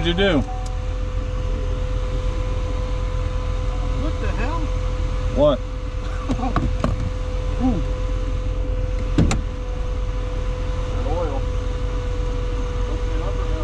What'd you do? What the hell? What? Ooh. That oil. Open it up or no?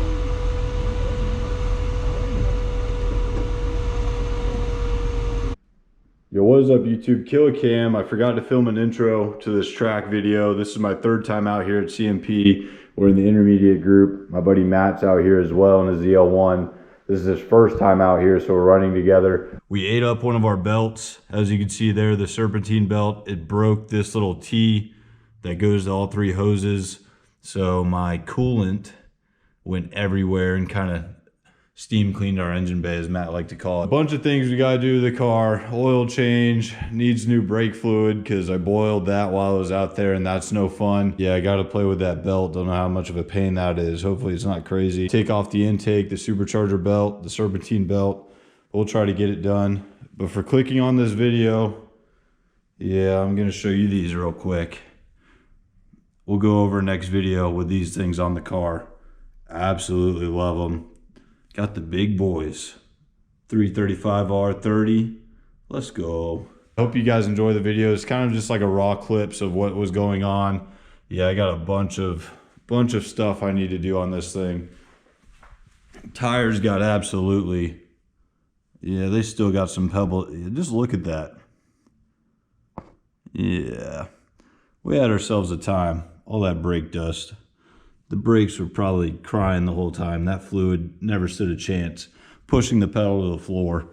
Yo, what is up YouTube? Killer Cam. I forgot to film an intro to this track video. This is my third time out here at CMP. We're in the intermediate group. My buddy Matt's out here as well in his ZL1. This is his first time out here, so we're running together. We ate up one of our belts. As you can see there, the serpentine belt, it broke this little T that goes to all three hoses. So my coolant went everywhere and kind of steam cleaned our engine bay, as Matt liked to call it. A bunch of things we gotta do to the car. Oil change, needs new brake fluid because I boiled that while I was out there and that's no fun. Yeah, I gotta play with that belt. Don't know how much of a pain that is. Hopefully it's not crazy. Take off the intake, the supercharger belt, the serpentine belt. We'll try to get it done. But for clicking on this video, yeah, I'm gonna show you these real quick. We'll go over next video with these things on the car. Absolutely love them. Got the big boys, 335R30. Let's go. Hope you guys enjoy the video. It's kind of just like a raw clips of what was going on. Yeah, I got a bunch of stuff I need to do on this thing. Tires got absolutely, yeah, they still got some pebble. Just look at that. Yeah, we had ourselves a time. All that brake dust. The brakes were probably crying the whole time. That fluid never stood a chance, pushing the pedal to the floor.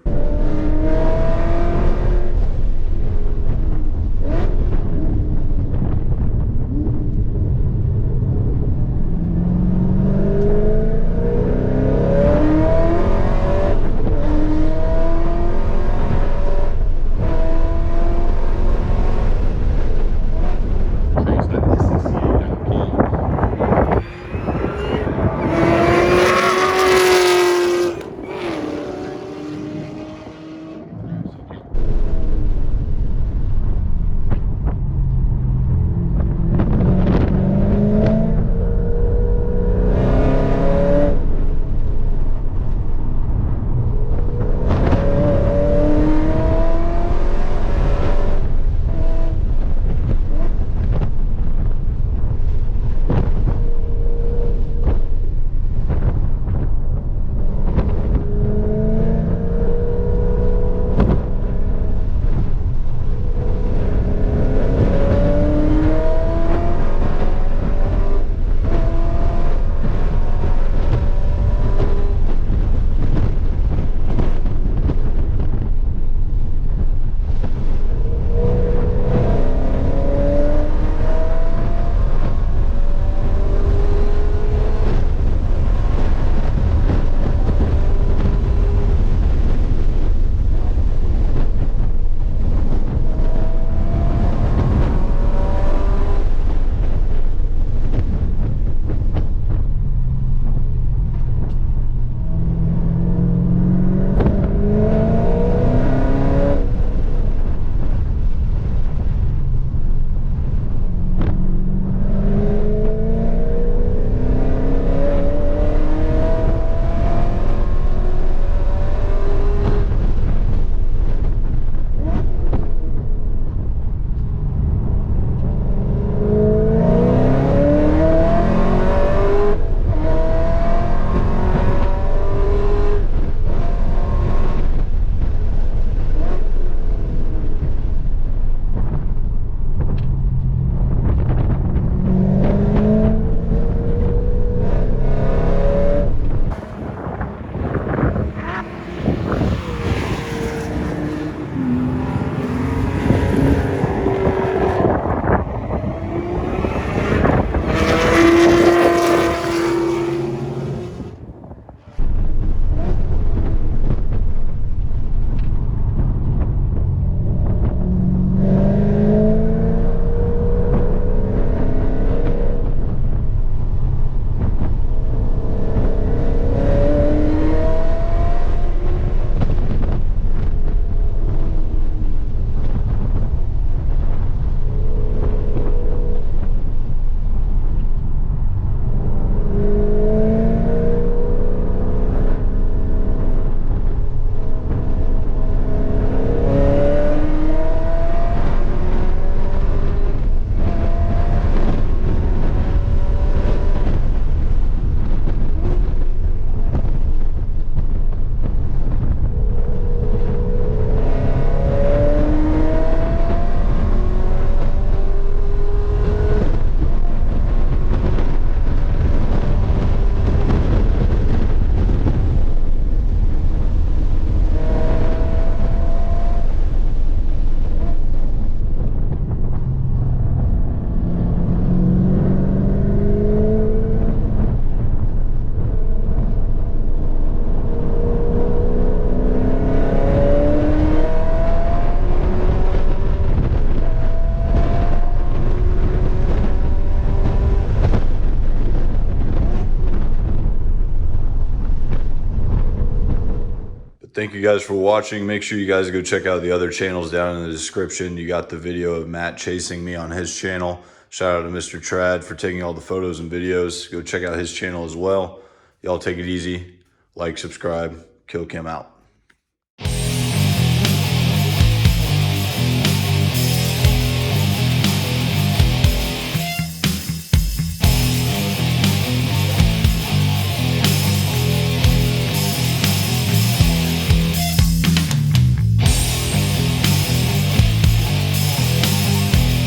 thank you guys for watching. Make sure you guys go check out the other channels down in the description. You got the video of Matt chasing me on his channel. Shout out to Mr. Trad for taking all the photos and videos. Go check out his channel as well. Y'all take it easy. Like, subscribe. Kill Cam out.